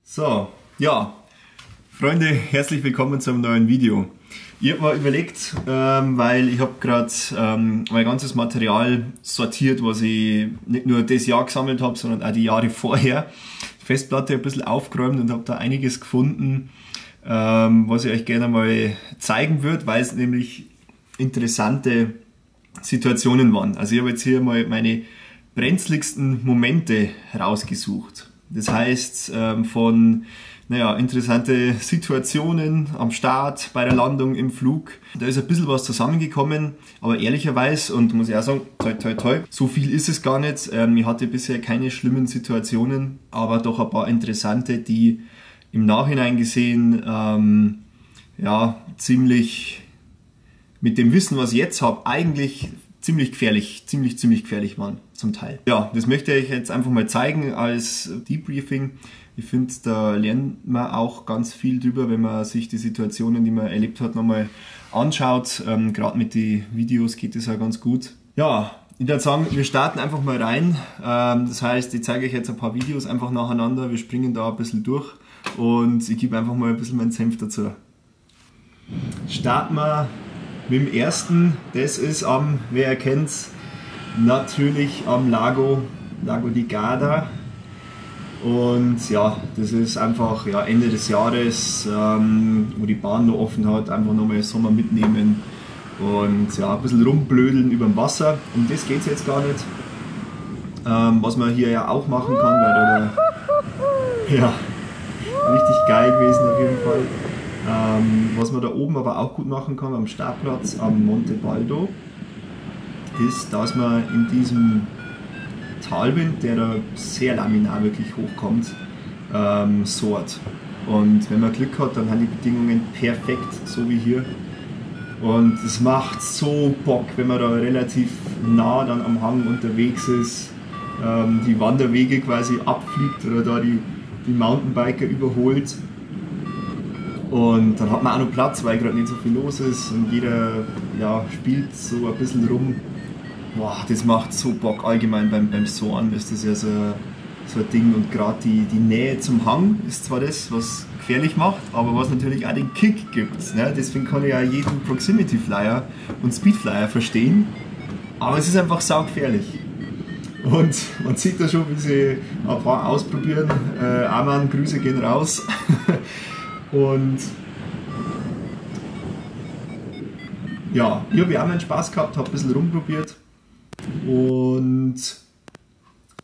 So, ja, Freunde, herzlich willkommen zum neuen Video. Ich habe mir überlegt, weil ich habe gerade mein ganzes Material sortiert, was ich nicht nur das Jahr gesammelt habe, sondern auch die Jahre vorher. Die Festplatte ein bisschen aufgeräumt und habe da einiges gefunden, was ich euch gerne mal zeigen würde, weil es nämlich interessante Situationen waren. Also ich habe jetzt hier mal meine brenzligsten Momente rausgesucht. Das heißt, von interessante Situationen am Start, bei der Landung, im Flug. Da ist ein bisschen was zusammengekommen, aber ehrlicherweise, und muss ich auch sagen, toi toi toi, so viel ist es gar nicht. Ich hatte bisher keine schlimmen Situationen, aber doch ein paar interessante, die im Nachhinein gesehen ziemlich mit dem Wissen, was ich jetzt habe, eigentlich ziemlich gefährlich waren zum Teil. Ja, das möchte ich jetzt einfach mal zeigen als Debriefing. Ich finde, da lernt man auch ganz viel drüber, wenn man sich die Situationen, die man erlebt hat, nochmal anschaut. Gerade mit den Videos geht es ja ganz gut. Ja, ich würde sagen, wir starten einfach mal rein. Das heißt, ich zeige euch jetzt ein paar Videos einfach nacheinander. Wir springen da ein bisschen durch und ich gebe einfach mal ein bisschen meinen Senf dazu. Starten wir mit dem ersten. Das ist wer erkennt es, natürlich am Lago di Garda. Und ja, das ist einfach Ende des Jahres, wo die Bahn noch offen hat, einfach nochmal Sommer mitnehmen und ja, ein bisschen rumblödeln über dem Wasser. Um das geht es jetzt gar nicht. Was man hier ja auch machen kann, weil da richtig geil gewesen auf jeden Fall. Was man da oben aber auch gut machen kann, am Startplatz am Monte Baldo, ist, dass man in diesem Talwind, der da sehr laminar wirklich hochkommt, soart. Und wenn man Glück hat, dann haben die Bedingungen perfekt, so wie hier. Und es macht so Bock, wenn man da relativ nah dann am Hang unterwegs ist, die Wanderwege quasi abfliegt oder da die Mountainbiker überholt. Und dann hat man auch noch Platz, weil gerade nicht so viel los ist und jeder spielt so ein bisschen rum. Boah, das macht so Bock. Allgemein beim Soaren ist das ja so ein Ding. Und gerade die Nähe zum Hang ist zwar das, was gefährlich macht, aber was natürlich auch den Kick gibt. Ne? Deswegen kann ich ja jeden Proximity Flyer und Speed Flyer verstehen. Aber es ist einfach saugefährlich. Und man sieht da schon, wie sie ein paar ausprobieren. Aman, Grüße gehen raus. Und ja, ich habe auch meinen Spaß gehabt, habe ein bisschen rumprobiert und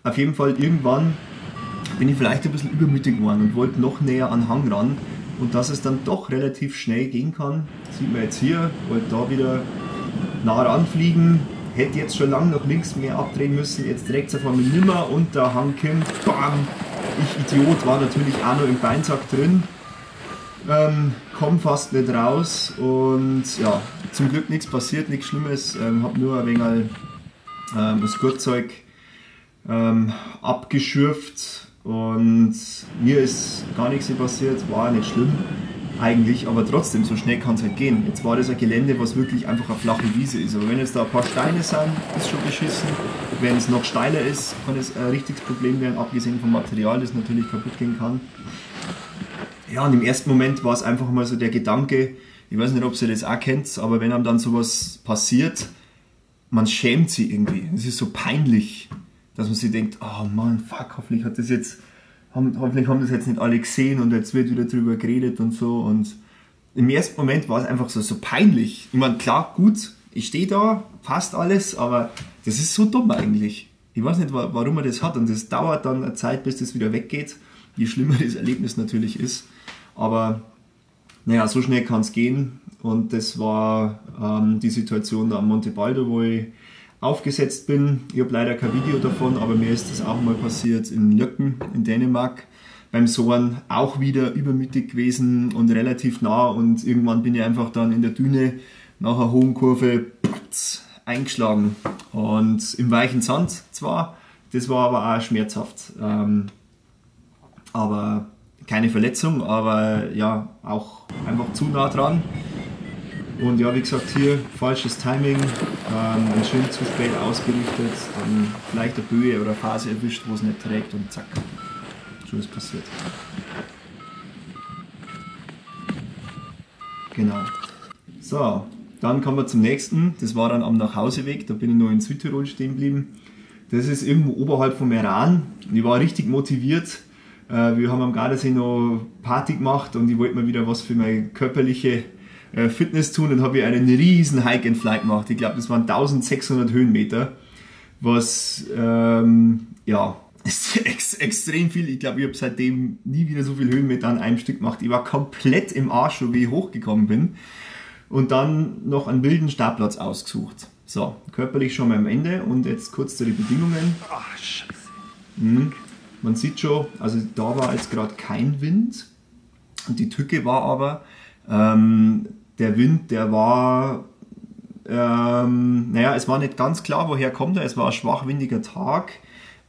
auf jeden Fall irgendwann bin ich vielleicht ein bisschen übermütig geworden und wollte noch näher an den Hang ran, und dass es dann doch relativ schnell gehen kann, sieht man jetzt hier, wollte da wieder nah ranfliegen, hätte jetzt schon lange nach links mehr abdrehen müssen, jetzt direkt auf einmal nimmer und der Hang kommt, bam, ich Idiot war natürlich auch noch im Beinsack drin. Komm fast nicht raus und ja, zum Glück nichts passiert, nichts Schlimmes, habe nur ein wenig das Gurtzeug abgeschürft und mir ist gar nichts passiert, war nicht schlimm eigentlich, aber trotzdem, so schnell kann es halt gehen. Jetzt war das ein Gelände, was wirklich einfach eine flache Wiese ist, aber wenn jetzt da ein paar Steine sind, ist schon beschissen. Wenn es noch steiler ist, kann es ein richtiges Problem werden, abgesehen vom Material, das natürlich kaputt gehen kann. Ja, und im ersten Moment war es einfach mal so der Gedanke, ich weiß nicht, ob ihr das auch kennt, aber wenn einem dann sowas passiert, man schämt sich irgendwie. Es ist so peinlich, dass man sich denkt, oh Mann, fuck, hoffentlich haben das jetzt nicht alle gesehen und jetzt wird wieder drüber geredet und so. Und im ersten Moment war es einfach so peinlich. Ich meine, klar, gut, ich stehe da, passt alles, aber das ist so dumm eigentlich. Ich weiß nicht, warum man das hat, und das dauert dann eine Zeit, bis das wieder weggeht, je schlimmer das Erlebnis natürlich ist. Aber naja, so schnell kann es gehen, und das war die Situation da am Monte Baldo, wo ich aufgesetzt bin. Ich habe leider kein Video davon, aber mir ist das auch mal passiert in Løkken in Dänemark beim Soaren, auch wieder übermütig gewesen und relativ nah, und irgendwann bin ich einfach dann in der Düne nach einer hohen Kurve eingeschlagen und im weichen Sand zwar, das war aber auch schmerzhaft. Aber keine Verletzung, aber ja, auch einfach zu nah dran. Und ja, wie gesagt, hier falsches Timing, ein Schirm zu spät ausgerichtet, dann vielleicht eine Böe oder Phase erwischt, wo es nicht trägt, und zack, so ist passiert. Genau. So, dann kommen wir zum nächsten. Das war dann am Nachhauseweg. Da bin ich noch in Südtirol stehen geblieben. Das ist irgendwo oberhalb von Meran. Ich war richtig motiviert. Wir haben am Gardasee noch Party gemacht und ich wollte mal wieder was für meine körperliche Fitness tun und habe einen riesen Hike and Fly gemacht. Ich glaube, das waren 1600 Höhenmeter, was ja, ist extrem viel. Ich glaube, ich habe seitdem nie wieder so viele Höhenmeter an einem Stück gemacht. Ich war komplett im Arsch, wie ich hochgekommen bin. Und dann noch einen wilden Startplatz ausgesucht. So, körperlich schon mal am Ende und jetzt kurz zu den Bedingungen. Ach, scheiße. Man sieht schon, also da war jetzt gerade kein Wind. Und die Tücke war aber, der Wind, der war, naja, es war nicht ganz klar, woher kommt er. Es war ein schwachwindiger Tag.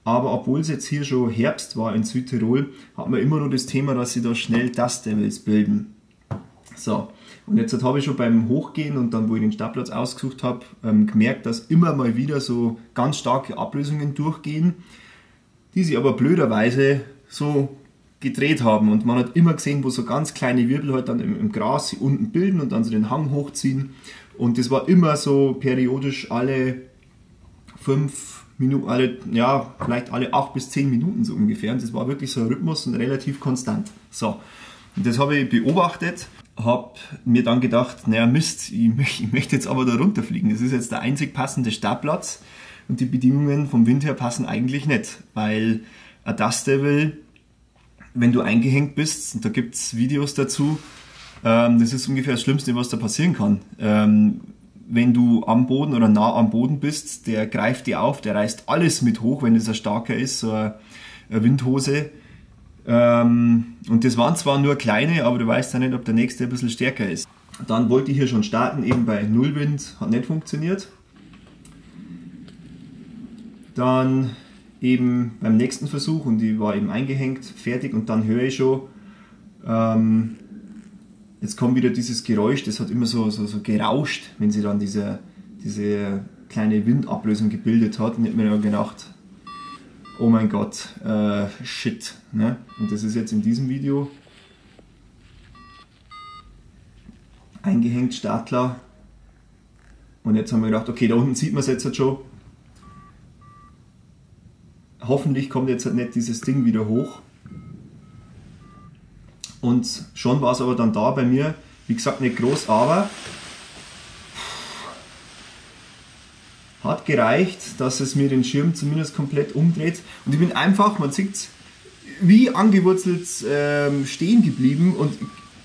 Aber obwohl es jetzt hier schon Herbst war in Südtirol, hat man immer noch das Thema, dass sie da schnell Dust Devils bilden. So, und jetzt habe ich schon beim Hochgehen und dann, wo ich den Startplatz ausgesucht habe, gemerkt, dass immer mal wieder so ganz starke Ablösungen durchgehen, die sich aber blöderweise so gedreht haben. Und man hat immer gesehen, wo so ganz kleine Wirbel halt dann im Gras sich unten bilden und dann so den Hang hochziehen. Und das war immer so periodisch alle 5 Minuten, ja, vielleicht alle 8 bis 10 Minuten so ungefähr. Und das war wirklich so ein Rhythmus und relativ konstant. So, und das habe ich beobachtet, habe mir dann gedacht, naja Mist, ich möchte jetzt aber da runterfliegen. Das ist jetzt der einzig passende Startplatz und die Bedingungen vom Wind her passen eigentlich nicht, weil ein Dust Devil, wenn du eingehängt bist, und da gibt es Videos dazu, das ist ungefähr das Schlimmste, was da passieren kann. Wenn du am Boden oder nah am Boden bist, der greift dir auf, der reißt alles mit hoch, wenn es ein starker ist, so eine Windhose. Und das waren zwar nur kleine, aber du weißt ja nicht, ob der nächste ein bisschen stärker ist. Dann wollte ich hier schon starten, eben bei Nullwind, hat nicht funktioniert. Dann eben beim nächsten Versuch und die war eben eingehängt, fertig und dann höre ich schon, jetzt kommt wieder dieses Geräusch, das hat immer so gerauscht, wenn sie dann diese kleine Windablösung gebildet hat und ich habe mir dann gedacht, oh mein Gott, shit. Ne? Und das ist jetzt in diesem Video eingehängt, startklar. Und jetzt haben wir gedacht, okay, da unten sieht man es jetzt halt schon. Hoffentlich kommt jetzt halt nicht dieses Ding wieder hoch. Und schon war es aber dann da bei mir, wie gesagt nicht groß, aber hat gereicht, dass es mir den Schirm zumindest komplett umdreht. Und ich bin einfach, man sieht es, wie angewurzelt stehen geblieben und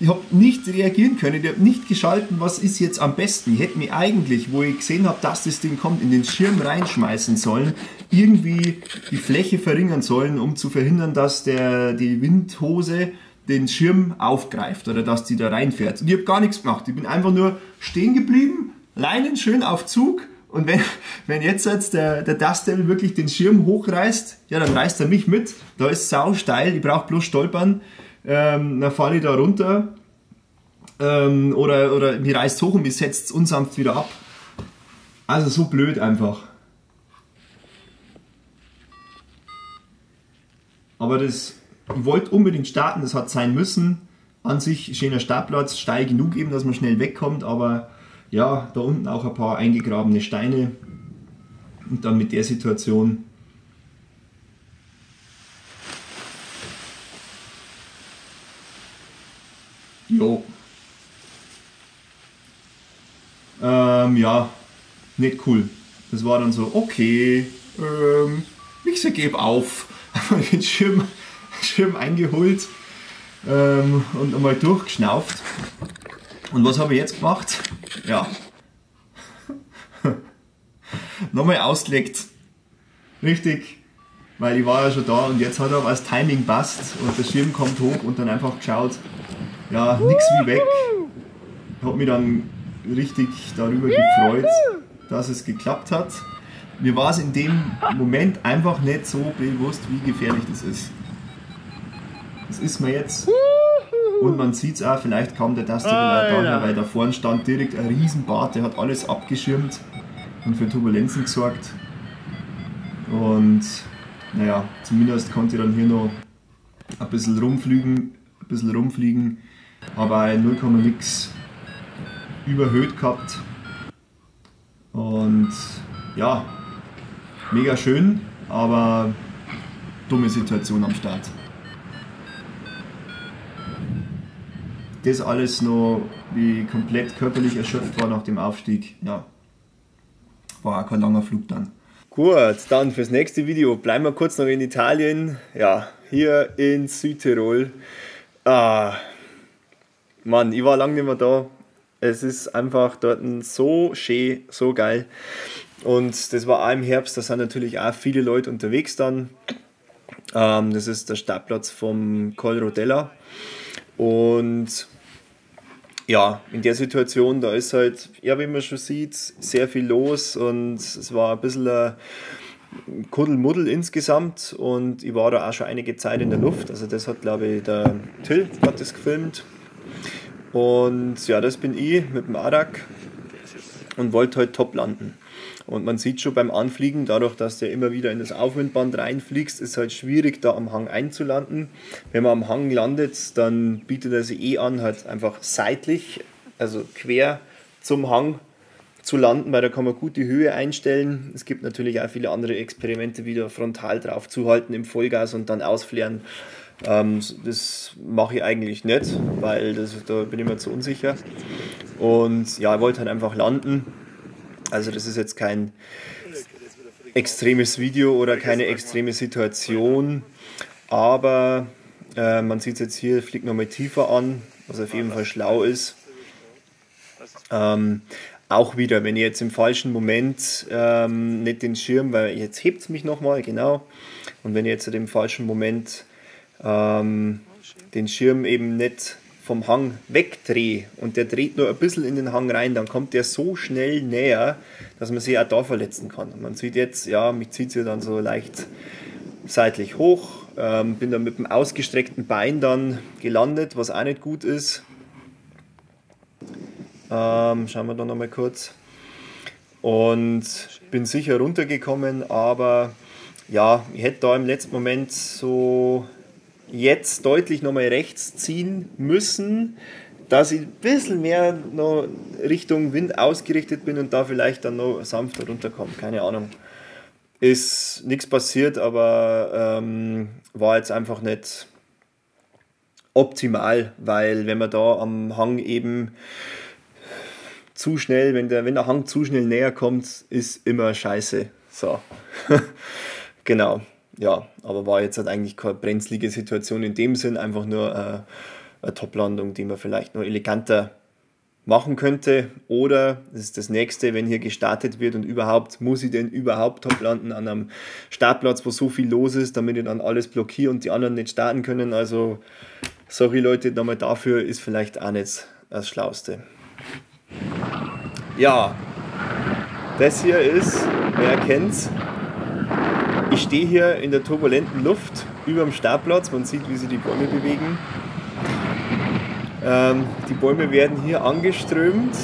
ich habe nicht reagieren können, ich habe nicht geschalten, was ist jetzt am besten. Ich hätte mich eigentlich, wo ich gesehen habe, dass das Ding kommt, in den Schirm reinschmeißen sollen, irgendwie die Fläche verringern sollen, um zu verhindern, dass die Windhose den Schirm aufgreift oder dass die da reinfährt. Und ich habe gar nichts gemacht, ich bin einfach nur stehen geblieben, Leinen schön auf Zug. Und wenn jetzt der Dust Devil wirklich den Schirm hochreißt, ja, dann reißt er mich mit. Da ist es sau steil, ich brauche bloß stolpern, dann falle ich da runter oder mir reißt hoch und mir setzt es unsanft wieder ab. Also so blöd einfach. Aber ich wollte unbedingt starten, das hat sein müssen. An sich schöner Startplatz, steil genug eben, dass man schnell wegkommt, aber ja, da unten auch ein paar eingegrabene Steine und dann mit der Situation jo. Ja, nicht cool. Das war dann so, okay, ich gebe auf. Den Schirm eingeholt und einmal durchgeschnauft. Und was habe ich jetzt gemacht? Ja. Nochmal ausgelegt. Richtig. Weil ich war ja schon da und jetzt hat aber das Timing passt und der Schirm kommt hoch und dann einfach geschaut. Ja, nix wie weg. Ich habe mich dann richtig darüber gefreut, dass es geklappt hat. Mir war es in dem Moment einfach nicht so bewusst, wie gefährlich das ist. Das ist mir jetzt. Und man sieht es auch, vielleicht kam der Dust Devil daher, weil da vorne stand direkt ein Riesenbart, der hat alles abgeschirmt und für Turbulenzen gesorgt. Und naja, zumindest konnte ich dann hier noch ein bisschen rumfliegen, aber 0, nix überhöht gehabt. Und ja, mega schön, aber dumme Situation am Start. Das alles noch, wie ich komplett körperlich erschöpft war nach dem Aufstieg, ja, war auch kein langer Flug dann. Gut, dann fürs nächste Video bleiben wir kurz noch in Italien, ja, hier in Südtirol. Mann, ich war lange nicht mehr da. Es ist einfach dort so schön, so geil. Und das war auch im Herbst, da sind natürlich auch viele Leute unterwegs dann. Das ist der Startplatz vom Col Rodella. Und ja, in der Situation, da ist halt, ja, wie man schon sieht, sehr viel los und es war ein bisschen ein Kuddelmuddel insgesamt und ich war da auch schon einige Zeit in der Luft. Also das hat, glaube ich, der Till hat das gefilmt. Und ja, das bin ich mit dem Arak und wollte halt top landen. Und man sieht schon beim Anfliegen, dadurch, dass du immer wieder in das Aufwindband reinfliegst, ist es halt schwierig, da am Hang einzulanden. Wenn man am Hang landet, dann bietet er sich eh an, halt einfach seitlich, also quer zum Hang zu landen, weil da kann man gut die Höhe einstellen. Es gibt natürlich auch viele andere Experimente, wie da frontal drauf zuhalten im Vollgas und dann ausflären. Das mache ich eigentlich nicht, weil da bin ich mir zu unsicher. Und ja, ich wollte halt einfach landen. Also das ist jetzt kein extremes Video oder keine extreme Situation, aber man sieht es jetzt hier, fliegt nochmal tiefer an, was auf jeden Fall schlau ist. Auch wieder, wenn ich jetzt im falschen Moment nicht den Schirm, weil jetzt hebt es mich nochmal, genau, und wenn ich jetzt im falschen Moment den Schirm eben nicht vom Hang wegdrehe und der dreht nur ein bisschen in den Hang rein, dann kommt der so schnell näher, dass man sich auch da verletzen kann. Und man sieht jetzt, ja, mich zieht es ja dann so leicht seitlich hoch, bin dann mit dem ausgestreckten Bein dann gelandet, was auch nicht gut ist. Schauen wir da nochmal kurz. Und bin sicher runtergekommen, aber ja, ich hätte da im letzten Moment so jetzt deutlich nochmal rechts ziehen müssen, dass ich ein bisschen mehr noch Richtung Wind ausgerichtet bin und da vielleicht dann noch sanfter runterkomme. Keine Ahnung. Ist nichts passiert, aber war jetzt einfach nicht optimal, weil wenn man da am Hang eben zu schnell, wenn der Hang zu schnell näher kommt, ist immer scheiße. So, genau. Ja, aber war jetzt halt eigentlich keine brenzlige Situation in dem Sinn, einfach nur eine Toplandung, die man vielleicht noch eleganter machen könnte. Oder, das ist das nächste, wenn hier gestartet wird und überhaupt, muss ich denn überhaupt top landen an einem Startplatz, wo so viel los ist, damit ich dann alles blockiere und die anderen nicht starten können. Also, sorry Leute, nochmal dafür ist vielleicht auch nicht das Schlauste. Ja, das hier ist, wer kennt's? Ich stehe hier in der turbulenten Luft über dem Startplatz, man sieht, wie sich die Bäume bewegen. Die Bäume werden hier angeströmt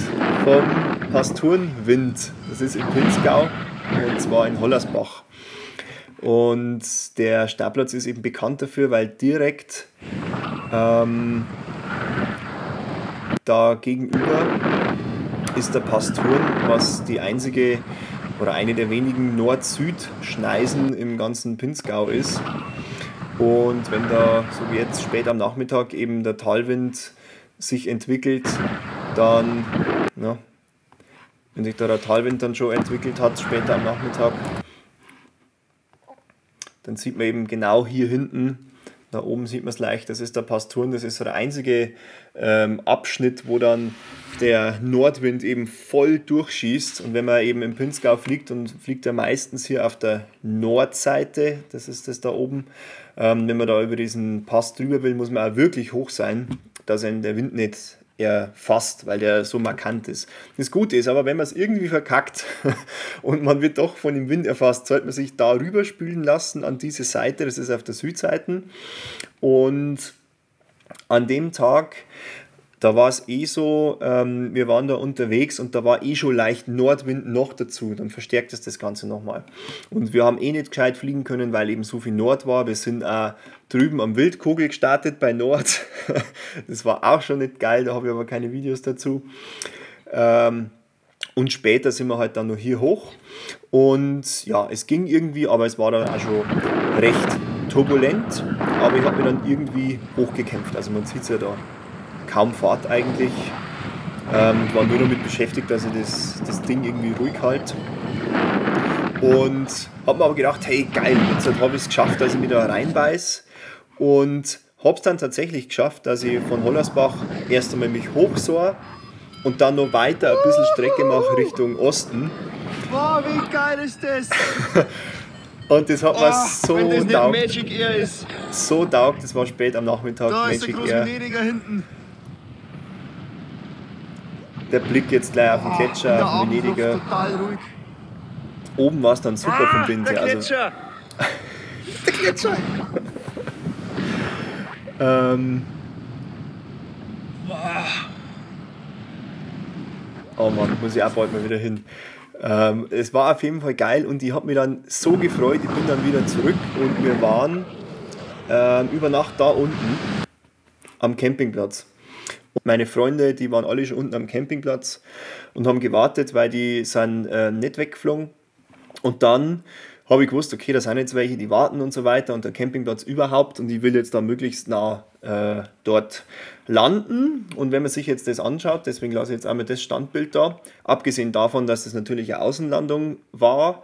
vom Pastorenwind. Das ist im Pinzgau und zwar in Hollersbach. Und der Startplatz ist eben bekannt dafür, weil direkt da gegenüber ist der Pasturn, was die einzige oder eine der wenigen Nord-Süd-Schneisen im ganzen Pinzgau ist. Und wenn da, so wie jetzt spät am Nachmittag, eben der Talwind sich entwickelt, dann, ja, wenn sich da der Talwind dann schon entwickelt hat, später am Nachmittag, dann sieht man eben genau hier hinten, da oben sieht man es leicht, das ist der Pasturn, das ist so der einzige Abschnitt, wo dann der Nordwind eben voll durchschießt. Und wenn man eben im Pinzgau fliegt, und fliegt er meistens hier auf der Nordseite, das ist das da oben, wenn man da über diesen Pass drüber will, muss man auch wirklich hoch sein, dass einen der Wind nicht erfasst, weil der so markant ist. Das Gute ist aber, wenn man es irgendwie verkackt und man wird doch von dem Wind erfasst, sollte man sich da rüber spülen lassen an diese Seite, das ist auf der Südseite. Und an dem Tag, da war es eh so, wir waren da unterwegs und da war eh schon leicht Nordwind noch dazu, dann verstärkt es das Ganze nochmal. Und wir haben eh nicht gescheit fliegen können, weil eben so viel Nord war. Wir sind auch drüben am Wildkogel gestartet bei Nord. Das war auch schon nicht geil, da habe ich aber keine Videos dazu. Und später sind wir halt dann noch hier hoch. Und ja, es ging irgendwie, aber es war dann auch schon recht turbulent. Aber ich habe mich dann irgendwie hochgekämpft. Also man sieht es ja da kaum Fahrt eigentlich. Ich war nur damit beschäftigt, dass ich das Ding irgendwie ruhig halte. Und habe mir aber gedacht, hey geil, jetzt habe ich es geschafft, dass ich mich da reinbeiß. Und habe es dann tatsächlich geschafft, dass ich von Hollersbach erst einmal mich hochsah und dann noch weiter ein bisschen Strecke mache Richtung Osten. Boah, wie geil ist das? Und das hat mir so wenn das nicht taugt. Magic Air ist. So taugt, das war spät am Nachmittag. Da ist der Magic Air. Großvenediger hinten. Der Blick jetzt gleich auf den Gletscher, Der auf den Abendluft Venediger. total ruhig. Oben war es dann super vom Wind Der her. Also, Gletscher. der Gletscher! Oh Mann, muss ich auch bald mal wieder hin. Es war auf jeden Fall geil und ich habe mich dann so gefreut. Ich bin dann wieder zurück und wir waren über Nacht da unten am Campingplatz. Und meine Freunde, die waren alle schon unten am Campingplatz und haben gewartet, weil die sind nicht weggeflogen. Und dann habe ich gewusst, okay, da sind jetzt welche, die warten und so weiter und der Campingplatz überhaupt und ich will jetzt da möglichst nah dort landen. Und wenn man sich jetzt das anschaut, deswegen lasse ich jetzt einmal das Standbild da, abgesehen davon, dass das natürlich eine Außenlandung war,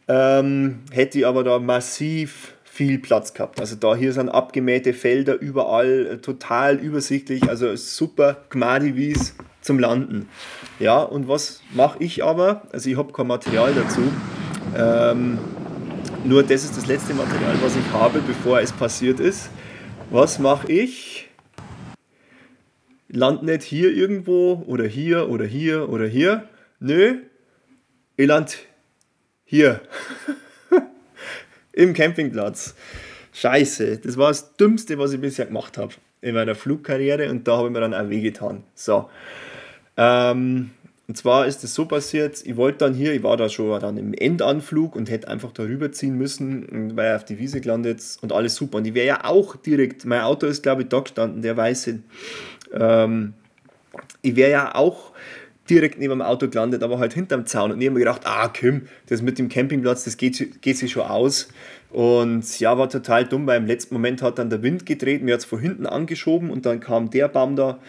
hätte ich aber da massiv viel Platz gehabt. Also da hier sind abgemähte Felder überall, total übersichtlich, also super Gmadi-Wies zum Landen. Ja, und was mache ich aber? Also ich habe kein Material dazu. Nur das ist das letzte Material, was ich habe, bevor es passiert ist. Was mache ich? Land nicht hier irgendwo oder hier oder hier oder hier. Nö, ich land hier. Im Campingplatz. Scheiße, das war das Dümmste, was ich bisher gemacht habe in meiner Flugkarriere und da habe ich mir dann auch wehgetan. So. Und zwar ist es so passiert, ich wollte dann hier, ich war da schon dann im Endanflug und hätte einfach da rüberziehen müssen und war auf die Wiese gelandet und alles super. Und ich wäre ja auch direkt, mein Auto ist glaube ich da gestanden, der weiße. Ich wäre ja auch direkt neben dem Auto gelandet, aber halt hinterm Zaun. Und ich habe mir gedacht, Kim, das mit dem Campingplatz, das geht sich schon aus. Und ja, war total dumm, weil im letzten Moment hat dann der Wind gedreht, mir hat es von hinten angeschoben und dann kam der Baum da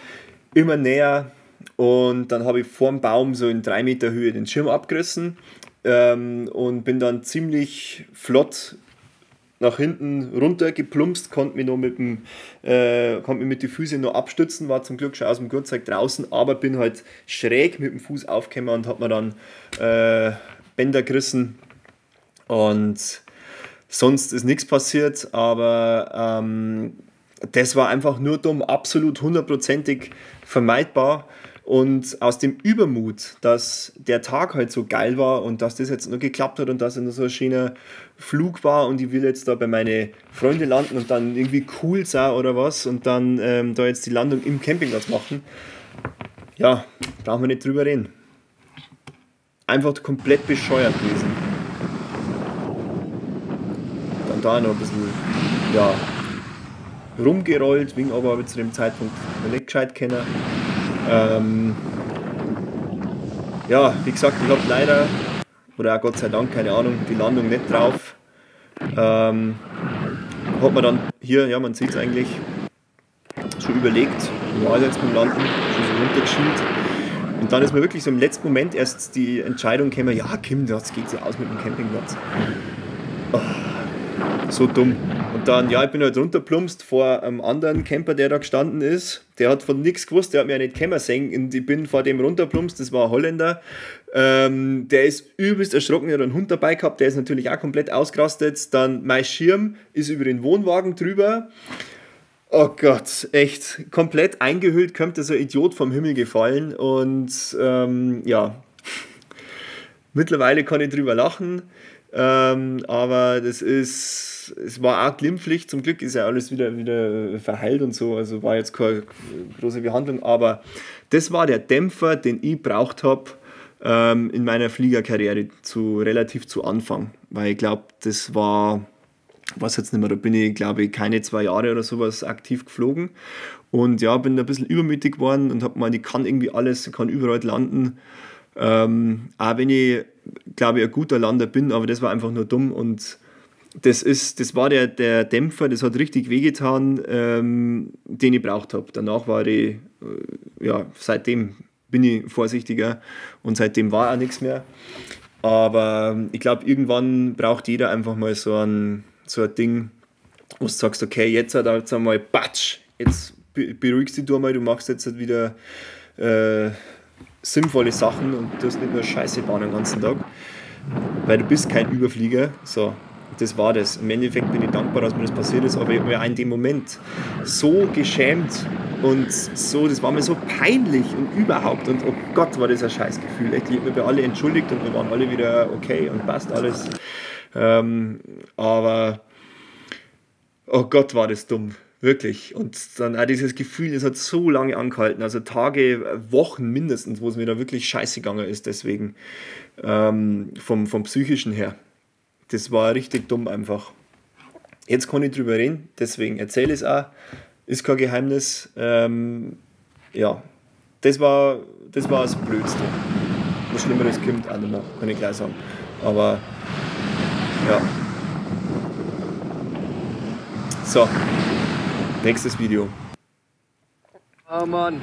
immer näher. Und dann habe ich vor dem Baum so in 3 Meter Höhe den Schirm abgerissen und bin dann ziemlich flott nach hinten runter geplumpst, konnte mich mit den Füßen noch abstützen, war zum Glück schon aus dem Gurtzeug draußen, aber bin halt schräg mit dem Fuß aufgekommen und habe mir dann Bänder gerissen und sonst ist nichts passiert, aber das war einfach nur dumm, absolut 100%ig vermeidbar. Und aus dem Übermut, dass der Tag halt so geil war und dass das jetzt noch geklappt hat und dass es noch so ein schöner Flug war und ich will jetzt da bei meine Freunde landen und dann irgendwie cool sein oder was und dann da jetzt die Landung im Campingplatz machen, ja, brauchen wir nicht drüber reden. Einfach komplett bescheuert gewesen. Dann da noch ein bisschen, ja, rumgerollt, wegen aber zu dem Zeitpunkt noch nicht gescheit kennen. Ja, wie gesagt, ich habe leider, oder auch Gott sei Dank, keine Ahnung, die Landung nicht drauf. Hat man dann hier, ja man sieht es eigentlich, schon überlegt, wie war es jetzt beim Landen, schon so runtergeschielt. Und dann ist mir wirklich so im letzten Moment erst die Entscheidung gekommen, ja Kim, das geht so aus mit dem Campingplatz. Oh, so dumm. Und dann, ja, ich bin halt runterplumpst vor einem anderen Camper, der da gestanden ist. Der hat von nichts gewusst, der hat mir ja nicht kennen sehen. Und ich bin vor dem runterplumpst, das war ein Holländer. Der ist übelst erschrocken, der hat einen Hund dabei gehabt, der ist natürlich auch komplett ausgerastet. Dann mein Schirm ist über den Wohnwagen drüber. Oh Gott, echt komplett eingehüllt, kommt da so ein Idiot vom Himmel gefallen. Und ja, mittlerweile kann ich drüber lachen. Aber es war auch glimpflich, zum Glück ist ja alles wieder verheilt und so, also war jetzt keine große Behandlung, aber das war der Dämpfer, den ich braucht habe in meiner Fliegerkarriere relativ zu Anfang, weil ich glaube, das war weiß jetzt nicht mehr, da bin ich, glaube ich, keine 2 Jahre oder sowas aktiv geflogen. Und ja, bin ein bisschen übermütig geworden und habe gemeint, ich kann irgendwie alles, ich kann überall landen. Auch wenn ich, glaube ich, ein guter Lander bin, aber das war einfach nur dumm. Und das war der Dämpfer, das hat richtig wehgetan, den ich braucht habe. Danach war ich, seitdem bin ich vorsichtiger und seitdem war auch nichts mehr. Aber ich glaube, irgendwann braucht jeder einfach mal so ein Ding, wo du sagst, okay, jetzt einmal Batsch, jetzt beruhigst dich du mal, du machst jetzt halt wieder sinnvolle Sachen und du hast nicht nur Scheiße bauen den ganzen Tag, weil du bist kein Überflieger. So, das war das. Im Endeffekt bin ich dankbar, dass mir das passiert ist, aber ich habe mich in dem Moment so geschämt und so, das war mir so peinlich und überhaupt und oh Gott, war das ein Scheißgefühl. Ich habe mich bei alle entschuldigt und wir waren alle wieder okay und passt alles. Aber oh Gott, war das dumm. Wirklich. Und dann auch dieses Gefühl, das hat so lange angehalten, also Tage, Wochen mindestens, wo es mir da wirklich scheiße gegangen ist, deswegen vom Psychischen her. Das war richtig dumm einfach. Jetzt kann ich drüber reden, deswegen erzähle ich es auch. Ist kein Geheimnis. Ja, das war das Blödste. Was Schlimmeres kommt auch nicht mehr, kann ich gleich sagen. Aber ja. So, nächstes Video. Oh Mann,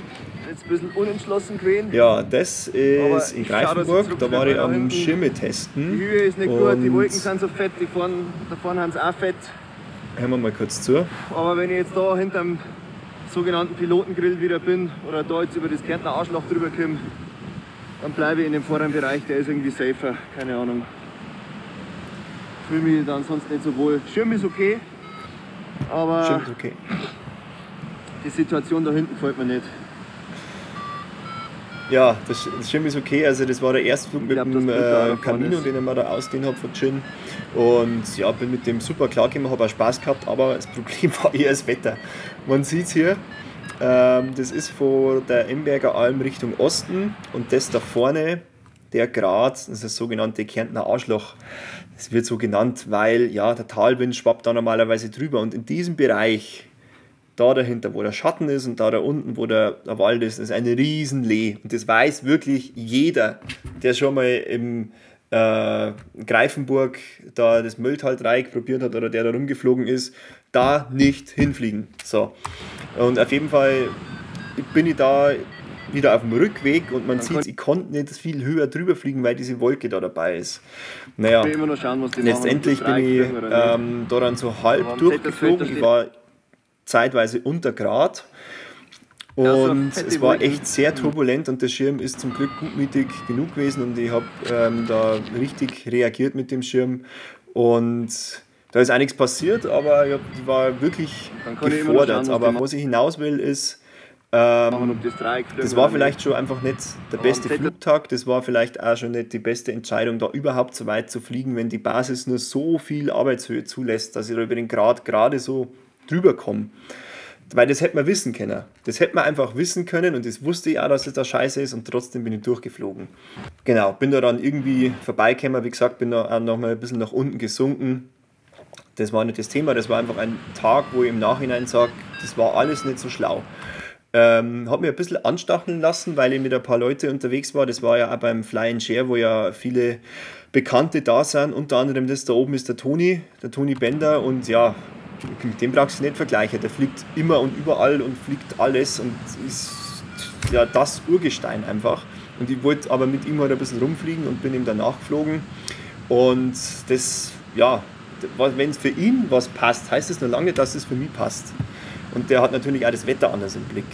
jetzt ein bisschen unentschlossen gewesen. Ja, das ist in Greifenburg, da war ich am hinten. Schirme testen. Die Höhe ist nicht gut, die Wolken sind so fett, da vorne haben sie auch fett. Hören wir mal kurz zu. Aber wenn ich jetzt da hinterm sogenannten Pilotengrill wieder bin oder da jetzt über das Kärntner Arschloch drüber komme, dann bleibe ich in dem vorderen Bereich, der ist irgendwie safer, keine Ahnung. Fühle mich dann sonst nicht so wohl. Schirm ist okay, aber Schirm ist okay. die Situation da hinten gefällt mir nicht. Ja, das Schirm ist okay, also das war der erste Flug mit dem Camino, den ich mir da ausgeliehen habe von Gin. Und ja, bin mit dem super klargekommen, habe auch Spaß gehabt, aber das Problem war eher das Wetter. Man sieht es hier, das ist von der Emberger Alm Richtung Osten und das da vorne, der Grat, das ist das sogenannte Kärntner Arschloch. Das wird so genannt, weil ja, der Talwind schwappt da normalerweise drüber und in diesem Bereich, da dahinter, wo der Schatten ist und da unten, wo der Wald ist, ist eine riesen Lee. Und das weiß wirklich jeder, der schon mal im Greifenburg da das Mölltal-Dreieck probiert hat oder der da rumgeflogen ist, da nicht hinfliegen. So. Und auf jeden Fall bin ich da wieder auf dem Rückweg und man sieht, ich konnte nicht viel höher drüber fliegen, weil diese Wolke da dabei ist. Naja, Ich will immer noch schauen, was die letztendlich bin ich da dann so halb durchgeflogen. Ich war zeitweise unter Grad und es war echt sehr turbulent und der Schirm ist zum Glück gutmütig genug gewesen und ich habe da richtig reagiert mit dem Schirm und da ist auch nichts passiert, aber ich war wirklich gefordert. Aber was ich hinaus will ist, das war vielleicht schon einfach nicht der beste Flugtag, das war vielleicht auch schon nicht die beste Entscheidung, da überhaupt so weit zu fliegen, wenn die Basis nur so viel Arbeitshöhe zulässt, dass ich da über den Grad gerade so drüber komme. Weil das hätte man wissen können. Das hätte man einfach wissen können und das wusste ich auch, dass das da scheiße ist und trotzdem bin ich durchgeflogen. Genau, bin da dann irgendwie vorbeigekommen, wie gesagt, bin da auch noch mal ein bisschen nach unten gesunken. Das war nicht das Thema, das war einfach ein Tag, wo ich im Nachhinein sage, das war alles nicht so schlau. Habe mir ein bisschen anstacheln lassen, weil ich mit ein paar Leuten unterwegs war. Das war ja auch beim Fly and Share, wo ja viele Bekannte da sind. Unter anderem das da oben ist der Toni Bender und ja, mit dem brauchst du nicht vergleichen. Der fliegt immer und überall und fliegt alles und ist ja das Urgestein einfach. Und ich wollte aber mit ihm halt ein bisschen rumfliegen und bin ihm danach geflogen. Und das, ja, wenn es für ihn was passt, heißt es noch lange, dass es für mich passt. Und der hat natürlich auch das Wetter anders im Blick.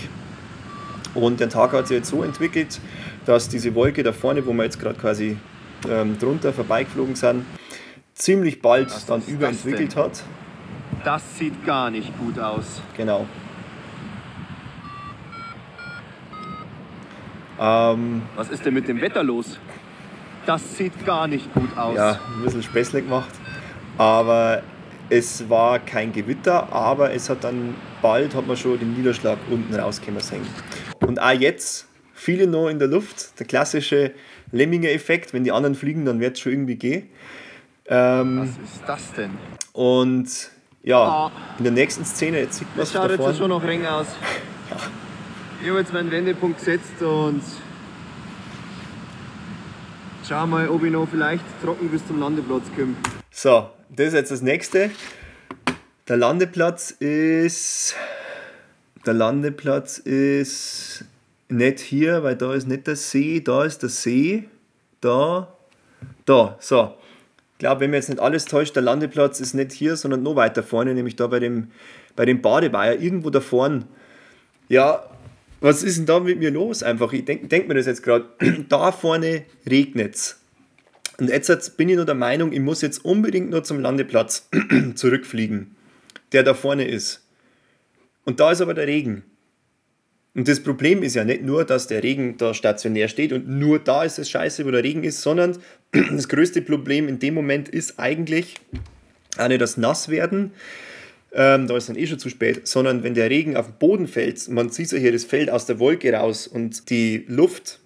Und der Tag hat sich jetzt so entwickelt, dass diese Wolke da vorne, wo wir jetzt gerade quasi drunter vorbeigeflogen sind, ziemlich bald dann überentwickelt hat. Das sieht gar nicht gut aus. Genau. Was ist denn mit dem Wetter los? Das sieht gar nicht gut aus. Ja, ein bisschen Späßle gemacht. Aber es war kein Gewitter, aber es hat dann bald, hat man schon den Niederschlag unten rauskommen sehen. Und auch jetzt, viele noch in der Luft, der klassische Lemminger-Effekt, wenn die anderen fliegen, dann wird es schon irgendwie gehen. Was ist das denn? Und ja, in der nächsten Szene, jetzt sieht man es Das schaut da jetzt vorne. schon noch eng aus. Ich habe jetzt meinen Wendepunkt gesetzt und schau mal, ob ich noch vielleicht trocken bis zum Landeplatz komme. So, das ist jetzt das nächste. Der Landeplatz ist nicht hier, weil da ist nicht der See, da ist der See, da, so. Ich glaube, wenn mir jetzt nicht alles täuscht, der Landeplatz ist nicht hier, sondern noch weiter vorne, nämlich da bei dem Badeweiher, irgendwo da vorne. Ja, was ist denn da mit mir los einfach? Ich denk mir das jetzt gerade, da vorne regnet es. Und jetzt bin ich nur der Meinung, ich muss jetzt unbedingt nur zum Landeplatz zurückfliegen, der da vorne ist. Und da ist aber der Regen. Und das Problem ist ja nicht nur, dass der Regen da stationär steht und nur da ist es scheiße, wo der Regen ist, sondern das größte Problem in dem Moment ist eigentlich auch nicht das Nasswerden, da ist dann eh schon zu spät, sondern wenn der Regen auf den Boden fällt, man sieht ja hier, das fällt aus der Wolke raus und die Luft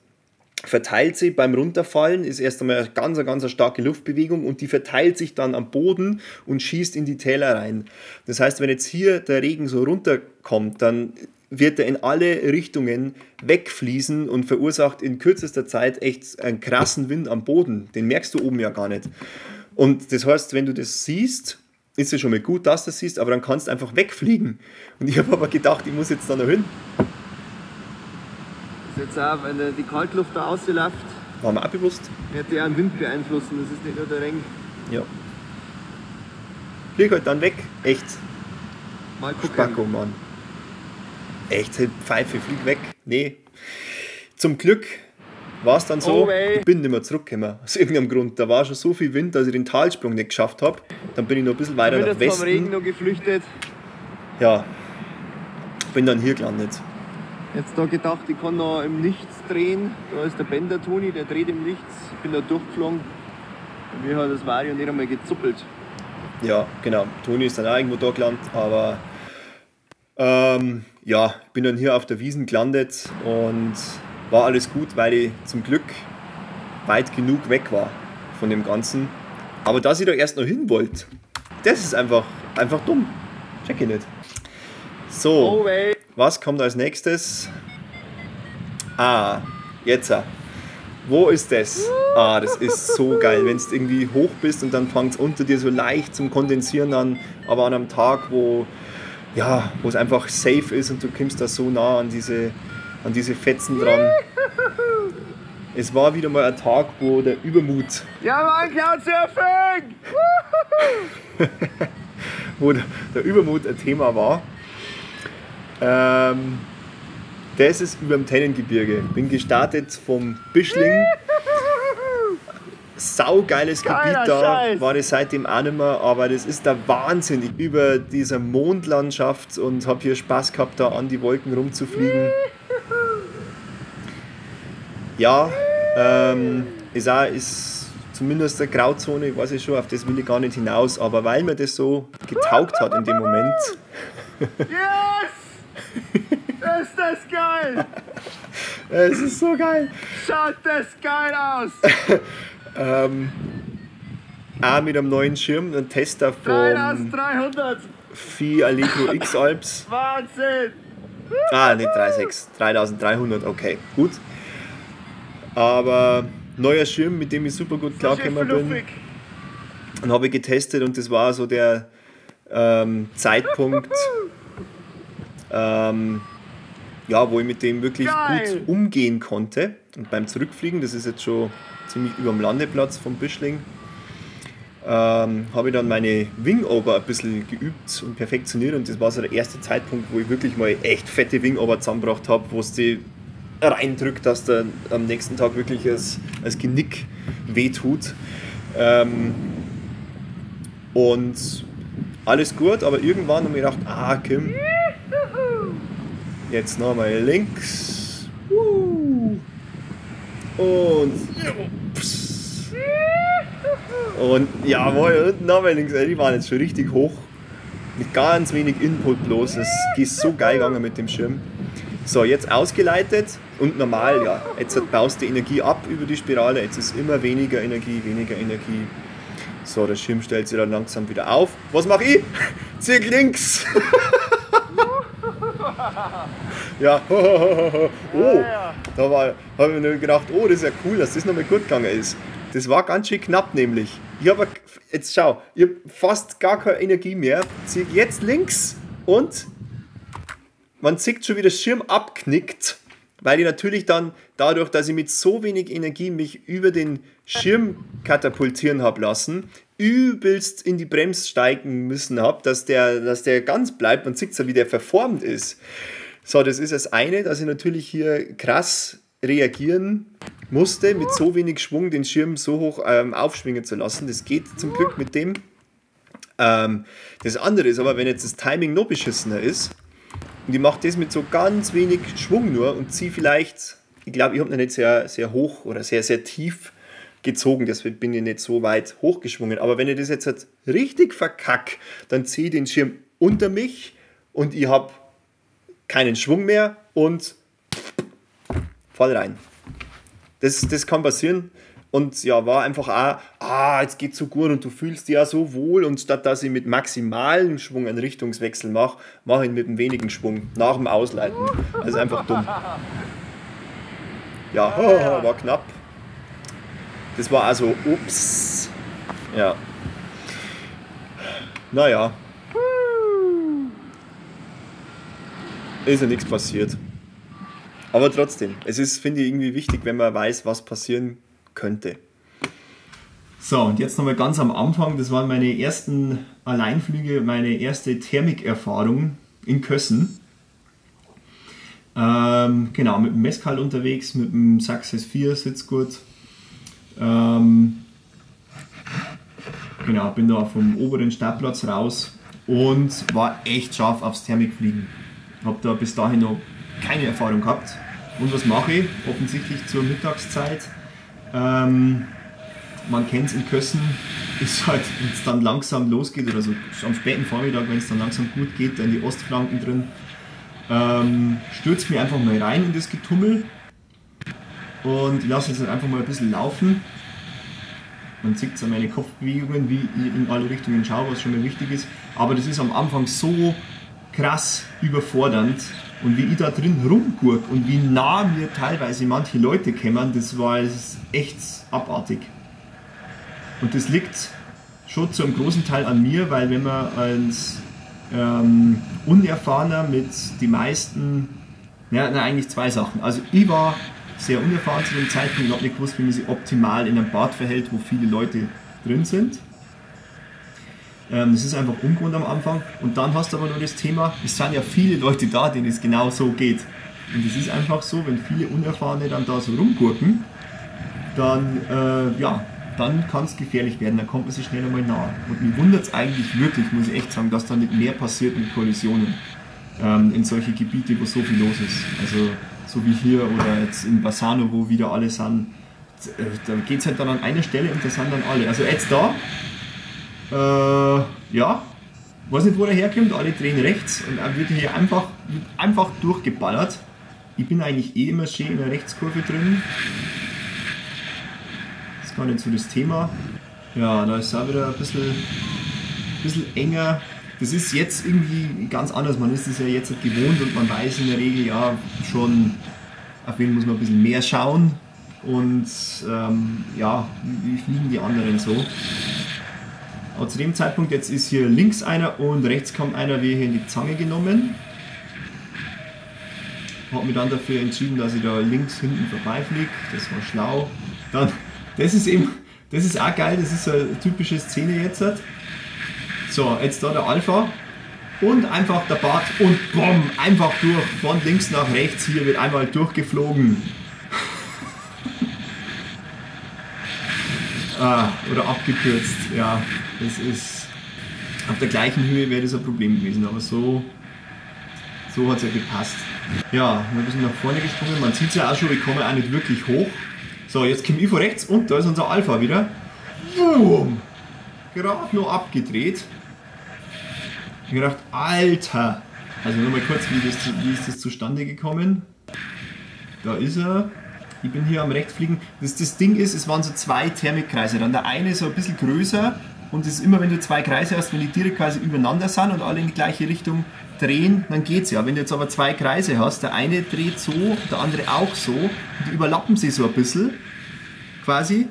verteilt sich beim Runterfallen, ist erst einmal eine ganz starke Luftbewegung und die verteilt sich dann am Boden und schießt in die Täler rein. Das heißt, wenn jetzt hier der Regen so runterkommt, dann wird er in alle Richtungen wegfließen und verursacht in kürzester Zeit echt einen krassen Wind am Boden. Den merkst du oben ja gar nicht. Und das heißt, wenn du das siehst, ist es schon mal gut, dass du das siehst, aber dann kannst du einfach wegfliegen. Und ich habe aber gedacht, ich muss jetzt da noch hin. Das ist jetzt auch, wenn die Kaltluft da rausläuft, War mir auch bewusst. wird die auch den Wind beeinflussen, das ist nicht nur der Regen. Ja. Flieg halt dann weg. Echt. Mal gucken. Spacko, Mann. Echt, Pfeife, flieg weg. Nee. Zum Glück war es dann so, ich bin nicht mehr zurückgekommen. Aus irgendeinem Grund. Da war schon so viel Wind, dass ich den Talsprung nicht geschafft habe. Dann bin ich noch ein bisschen weiter Ich bin nach jetzt vom Regen Westen. noch geflüchtet. Ja. Bin dann hier gelandet. Jetzt da gedacht, ich kann noch im Nichts drehen. Da ist der Bender Toni, der dreht im Nichts. Ich bin da durchgeflogen. Und mir hat das Vario nicht einmal gezuppelt. Ja, genau. Toni ist dann auch irgendwo da gelandet, aber ja, ich bin dann hier auf der Wiesn gelandet und war alles gut, weil ich zum Glück weit genug weg war von dem Ganzen. Aber dass ich da erst noch hin wollte, das ist einfach dumm. Check ich nicht. So, was kommt als nächstes? Jetzt. Wo ist das? Das ist so geil, wenn du irgendwie hoch bist und dann fängt es unter dir so leicht zum Kondensieren an, aber an einem Tag, wo es einfach safe ist und du kommst da so nah an diese Fetzen dran. Es war wieder mal ein Tag, wo der Übermut, Ja Mann, Cloudsurfing! wo der Übermut ein Thema war. Das ist über dem Tennengebirge. Bin gestartet vom Bischling. Saugeiles Gebiet da, Scheiß. war das seitdem auch nicht mehr, aber das ist der Wahnsinn. Über dieser Mondlandschaft und habe hier Spaß gehabt, da an die Wolken rumzufliegen. Ja, ist zumindest eine Grauzone, ich weiß ich schon, auf das will ich gar nicht hinaus, aber weil mir das so getaugt hat in dem Moment. Yes! Ist das geil! Es ist so geil. Schaut das geil aus! Auch mit einem neuen Schirm, ein Tester von 3300! Phi Allegro X Alps. Wahnsinn! Nicht 3,6, 3300, okay, gut. Aber neuer Schirm, mit dem ich super gut klargekommen bin. Und habe ich getestet und das war so der Zeitpunkt, wo ich mit dem wirklich gut umgehen konnte. Und beim Zurückfliegen, das ist jetzt schon ziemlich über dem Landeplatz vom Bischling, habe ich dann meine Wingover ein bisschen geübt und perfektioniert und das war so der erste Zeitpunkt, wo ich wirklich mal echt fette Wingover zusammengebracht habe, wo es die reindrückt, dass der am nächsten Tag wirklich als Genick wehtut. Und alles gut, aber irgendwann habe ich gedacht, Kim, jetzt nochmal links. Und jawohl, und nochmal links. Die waren jetzt schon richtig hoch. Mit ganz wenig Input bloß. Es ist so geil gegangen mit dem Schirm. So, jetzt ausgeleitet und normal, ja. Jetzt baust du die Energie ab über die Spirale. Jetzt ist immer weniger Energie. So, der Schirm stellt sich dann langsam wieder auf. Was mache ich? Zieh links! Ja, oh, da habe ich mir gedacht, oh, das ist ja cool, dass das nochmal gut gegangen ist. Das war ganz schön knapp nämlich. Ich habe, jetzt schau, ich habe fast gar keine Energie mehr. Zieh jetzt links und man sieht schon, wie der Schirm abknickt, weil ich natürlich dann dadurch, dass ich mit so wenig Energie mich über den Schirm katapultieren habe lassen, übelst in die Bremse steigen müssen habe, dass der ganz bleibt. Man sieht ja, wie der verformt ist. So, das ist das eine, dass ich natürlich hier krass reagieren musste, mit so wenig Schwung den Schirm so hoch aufschwingen zu lassen. Das geht zum Glück mit dem. Das andere ist aber, wenn jetzt das Timing noch beschissener ist und ich mache das mit so ganz wenig Schwung nur und ziehe vielleicht, ich glaube, ich habe noch nicht sehr, sehr hoch oder sehr, sehr tief gezogen, deswegen bin ich nicht so weit hochgeschwungen. Aber wenn ich das jetzt halt richtig verkacke, dann ziehe ich den Schirm unter mich und ich habe keinen Schwung mehr und fall rein. Das kann passieren und ja, war einfach auch, jetzt geht's so gut und du fühlst dich ja so wohl und statt dass ich mit maximalem Schwung einen Richtungswechsel mache, mache ich mit einem wenigen Schwung nach dem Ausleiten. Also einfach dumm. Ja, war knapp. Das war also, ups. Ja. Naja. Ist ja nichts passiert. Aber trotzdem, es ist, finde ich, irgendwie wichtig, wenn man weiß, was passieren könnte. So, und jetzt nochmal ganz am Anfang, das waren meine ersten Alleinflüge, meine erste Thermikerfahrung in Kössen. Genau, mit dem Mezcal unterwegs, mit dem Success 4 Sitzgurt. Genau, bin da vom oberen Startplatz raus und war echt scharf aufs Thermikfliegen. Habe da bis dahin noch keine Erfahrung gehabt. Und was mache ich? Offensichtlich zur Mittagszeit. Man kennt es in Kössen, ist halt, wenn es dann langsam losgeht oder so am späten Vormittag, wenn es dann langsam gut geht, da in die Ostflanken drin, stürzt mir einfach mal rein in das Getummel und lasse jetzt einfach mal ein bisschen laufen. Man sieht es an meine Kopfbewegungen, wie ich in alle Richtungen schaue, was schon mal wichtig ist. Aber das ist am Anfang so krass überfordernd. Und wie ich da drin rumgurk und wie nah mir teilweise manche Leute kommen, das ist echt abartig. Und das liegt schon zu einem großen Teil an mir, weil wenn man als Unerfahrener mit die meisten, eigentlich zwei Sachen. Also ich war sehr unerfahren zu dem Zeitpunkt und habe nicht gewusst, wie man sich optimal in einem Bad verhält, wo viele Leute drin sind. Das ist einfach ungewohnt am Anfang. Und dann hast du aber noch das Thema, es sind ja viele Leute da, denen es genau so geht. Und es ist einfach so, wenn viele Unerfahrene dann da so rumgurken, dann, dann kann es gefährlich werden, dann kommt man sich schnell einmal nahe. Und mich wundert es eigentlich wirklich, muss ich echt sagen, dass da nicht mehr passiert mit Kollisionen in solche Gebiete, wo so viel los ist. Also so wie hier oder jetzt in Bassano, wo wieder alle sind, da geht es halt dann an einer Stelle und da sind dann alle. Also jetzt da, weiß nicht, wo der herkommt, alle drehen rechts und dann wird hier einfach durchgeballert. Ich bin eigentlich immer schön in der Rechtskurve drin. Das ist gar nicht so das Thema. Ja, da ist es auch wieder ein bisschen enger. Das ist jetzt irgendwie ganz anders. Man ist es ja jetzt gewohnt und man weiß in der Regel ja schon, auf wen muss man ein bisschen mehr schauen und wie fliegen die anderen so. Aber zu dem Zeitpunkt jetzt ist hier links einer und rechts kommt einer, wie hier in die Zange genommen. Habe mich dann dafür entschieden, dass ich da links hinten vorbeifliege. Das war schlau. Dann, das ist auch geil, das ist so eine typische Szene jetzt. So, jetzt da der Alpha und einfach der Bart und bumm, einfach durch, von links nach rechts, hier wird einmal durchgeflogen. Oder abgekürzt, ja, das ist, auf der gleichen Höhe wäre das ein Problem gewesen, aber so hat es ja gepasst. Ja, ein bisschen nach vorne gesprungen, man sieht es ja auch schon, ich komme auch nicht wirklich hoch. So, jetzt komme ich von rechts und da ist unser Alpha wieder. Boom! Gerade noch abgedreht. Ich habe gedacht, Alter! Also nochmal kurz, wie ist das zustande gekommen? Da ist er. Ich bin hier am Rechtsfliegen. Das Ding ist, es waren so zwei Thermikkreise. Dann der eine so ein bisschen größer und es ist immer, wenn du zwei Kreise hast, wenn die direkt quasi übereinander sind und alle in die gleiche Richtung drehen, dann geht's ja. Wenn du jetzt aber zwei Kreise hast, der eine dreht so, der andere auch so, und die überlappen sich so ein bisschen, quasi,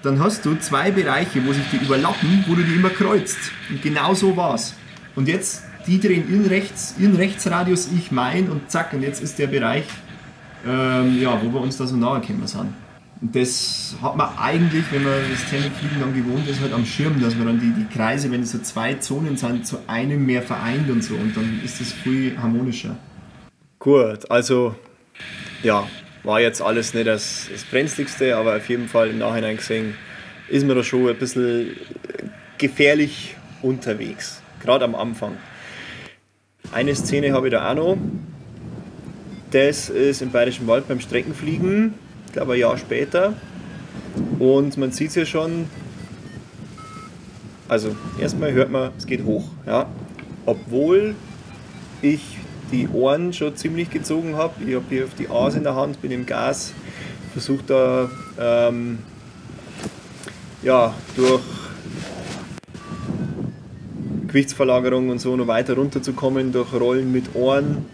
dann hast du zwei Bereiche, wo sich die überlappen, wo du die immer kreuzt. Und genau so war's. Und jetzt, die drehen ihren Rechtsradius, ich mein, und zack, und jetzt ist der Bereich, ja, wo wir uns da so nahe gekommen sind. Und das hat man eigentlich, wenn man das Thermikfliegen dann gewohnt ist, halt am Schirm, dass man dann die Kreise, wenn es so zwei Zonen sind, zu einem mehr vereint und so. Und dann ist das viel harmonischer. Gut, also ja, war jetzt alles nicht das Brenzligste, aber auf jeden Fall im Nachhinein gesehen ist man da schon ein bisschen gefährlich unterwegs, gerade am Anfang. Eine Szene habe ich da auch noch, das ist im Bayerischen Wald beim Streckenfliegen, ich glaube ein Jahr später, und man sieht es ja schon, also erstmal hört man, es geht hoch, ja, obwohl ich die Ohren schon ziemlich gezogen habe. Ich habe hier auf die Aas in der Hand, bin im Gas, versuche da ja, durch Gewichtsverlagerung und so noch weiter runterzukommen, durch Rollen mit Ohren.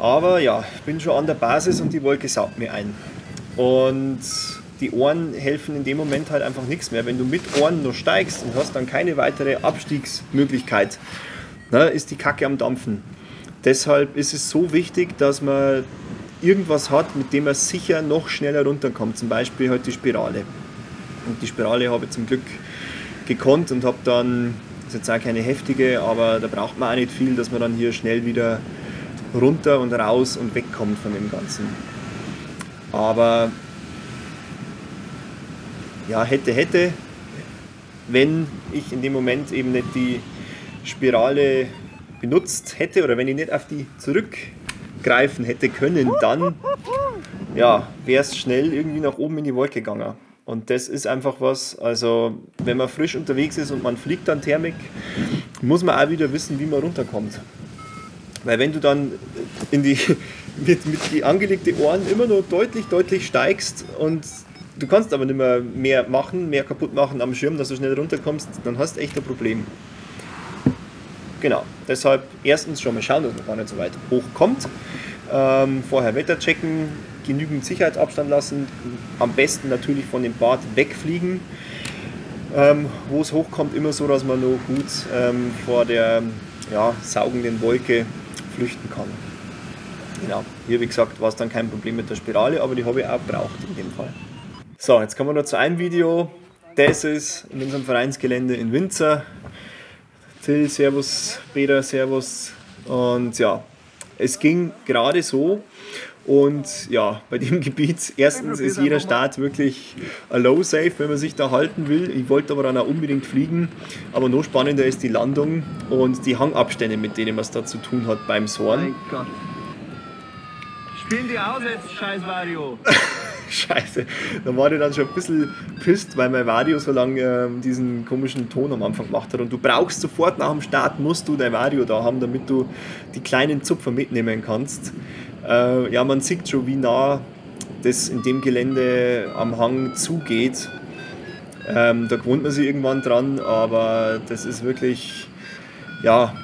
Aber ja, ich bin schon an der Basis und die Wolke saugt mir ein. Und die Ohren helfen in dem Moment halt einfach nichts mehr. Wenn du mit Ohren noch steigst und hast dann keine weitere Abstiegsmöglichkeit, na, ist die Kacke am Dampfen. Deshalb ist es so wichtig, dass man irgendwas hat, mit dem man sicher noch schneller runterkommt. Zum Beispiel halt die Spirale. Und die Spirale habe ich zum Glück gekonnt und habe dann, das ist jetzt auch keine heftige, aber da braucht man auch nicht viel, dass man dann hier schnell wieder runter und raus und wegkommt von dem Ganzen. Aber ja, hätte, wenn ich in dem Moment eben nicht die Spirale benutzt hätte oder wenn ich nicht auf die zurückgreifen hätte können, dann ja, wäre es schnell irgendwie nach oben in die Wolke gegangen. Und das ist einfach was, also wenn man frisch unterwegs ist und man fliegt dann Thermik, muss man auch wieder wissen, wie man runterkommt. Weil wenn du dann in die, mit die angelegten Ohren immer nur deutlich steigst und du kannst aber nicht mehr kaputt machen am Schirm, dass du schnell runterkommst, dann hast du echt ein Problem. Genau, deshalb erstens schon mal schauen, dass man gar nicht so weit hochkommt. Vorher Wetter checken, genügend Sicherheitsabstand lassen, am besten natürlich von dem Bad wegfliegen. Wo es hochkommt, immer so, dass man nur gut vor der saugenden Wolke flüchten kann. Genau, hier wie gesagt war es dann kein Problem mit der Spirale, aber die habe ich auch gebraucht in dem Fall. So, jetzt kommen wir noch zu einem Video. Das ist in unserem Vereinsgelände in Winzer. Till, servus, Peter, servus. Und ja, es ging gerade so. Und ja, bei dem Gebiet, erstens ist jeder Start wirklich ein Low Safe, wenn man sich da halten will. Ich wollte aber dann auch unbedingt fliegen. Aber noch spannender ist die Landung und die Hangabstände, mit denen man es da zu tun hat beim Soaren. Mein Gott. Spielen die aus jetzt, scheiß Vario. Scheiße, da war ich dann schon ein bisschen pisst, weil mein Vario so lange diesen komischen Ton am Anfang gemacht hat. Und du brauchst sofort nach dem Start, musst du dein Vario da haben, damit du die kleinen Zupfer mitnehmen kannst. Ja, man sieht schon, wie nah das in dem Gelände am Hang zugeht. Da gewöhnt man sich irgendwann dran, aber das ist wirklich, ja,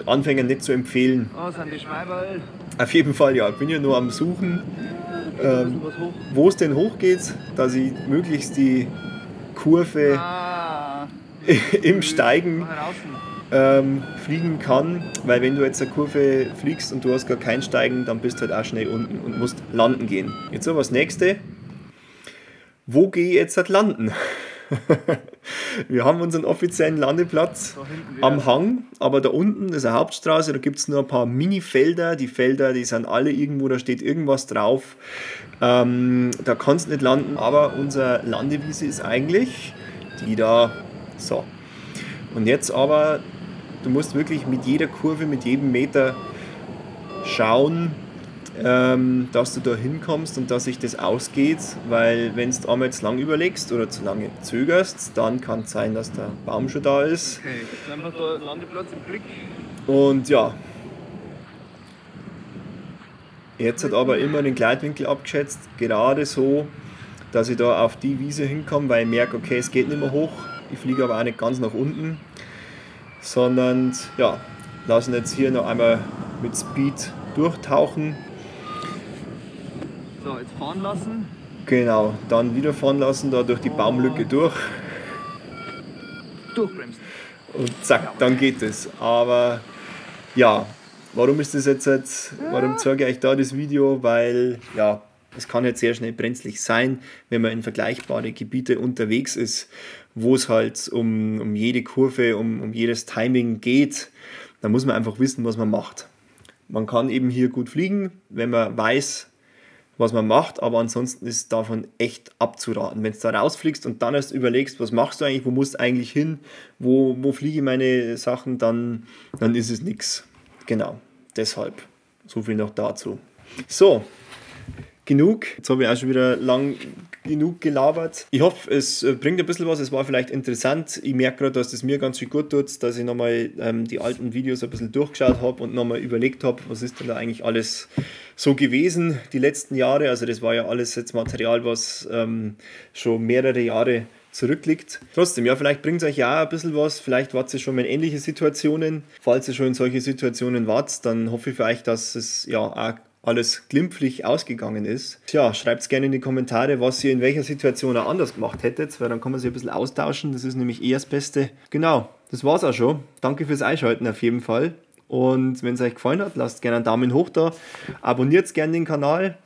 Anfängern nicht zu empfehlen. Oh, sind die Schweiberl. Auf jeden Fall, ja, ich bin ja nur am Suchen, wo es denn hochgeht, dass ich möglichst die Kurve im Steigen fliegen kann, weil wenn du jetzt eine Kurve fliegst und du hast gar kein Steigen, dann bist du halt auch schnell unten und musst landen gehen. Jetzt so das nächste, wo gehe ich jetzt halt landen? Wir haben unseren offiziellen Landeplatz am Hang, aber da unten ist eine Hauptstraße, da gibt es nur ein paar Mini-Felder. Die Felder, die sind alle irgendwo, da steht irgendwas drauf. Da kannst du nicht landen, aber unsere Landewiese ist eigentlich die da. So. Und jetzt aber, du musst wirklich mit jeder Kurve, mit jedem Meter schauen, dass du da hinkommst und dass sich das ausgeht, weil wenn du einmal zu lang überlegst oder zu lange zögerst, dann kann es sein, dass der Baum schon da ist. Okay, jetzt ist einfach der Landeplatz im Blick. Und ja, jetzt hat aber immer den Gleitwinkel abgeschätzt, gerade so, dass ich da auf die Wiese hinkomme, weil ich merke, okay, es geht nicht mehr hoch Ich fliege aber auch nicht ganz nach unten, sondern ja, lassen jetzt hier noch einmal mit Speed durchtauchen. So, jetzt fahren lassen. Genau, dann wieder fahren lassen, da durch die Baumlücke durch. Durchbremsen. Und zack, dann geht es. Aber ja, warum ist das jetzt, warum zeige ich euch da das Video? Weil ja, es kann jetzt sehr schnell brenzlig sein, wenn man in vergleichbare Gebiete unterwegs ist, wo es halt um jede Kurve, um jedes Timing geht. Da muss man einfach wissen, was man macht. Man kann eben hier gut fliegen, wenn man weiß, was man macht, aber ansonsten ist davon echt abzuraten. Wenn du da rausfliegst und dann erst überlegst, was machst du eigentlich, wo musst du eigentlich hin, wo fliege ich meine Sachen, dann ist es nichts. Genau, deshalb. So viel noch dazu. So, genug. Jetzt habe ich auch schon wieder lang genug gelabert. Ich hoffe, es bringt ein bisschen was. Es war vielleicht interessant. Ich merke gerade, dass das mir ganz schön gut tut, dass ich nochmal die alten Videos ein bisschen durchgeschaut habe und nochmal überlegt habe, was ist denn da eigentlich alles so gewesen die letzten Jahre. Also das war ja alles jetzt Material, was schon mehrere Jahre zurückliegt. Trotzdem, ja, vielleicht bringt es euch ja auch ein bisschen was. Vielleicht wart ihr schon mal in ähnliche Situationen. Falls ihr schon in solche Situationen wart, dann hoffe ich für euch, dass es ja auch alles glimpflich ausgegangen ist. Tja, schreibt es gerne in die Kommentare, was ihr in welcher Situation auch anders gemacht hättet, weil dann kann man sich ein bisschen austauschen. Das ist nämlich eher das Beste. Genau, das war's auch schon. Danke fürs Einschalten auf jeden Fall. Und wenn es euch gefallen hat, lasst gerne einen Daumen hoch da, abonniert gerne den Kanal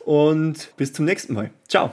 und bis zum nächsten Mal. Ciao!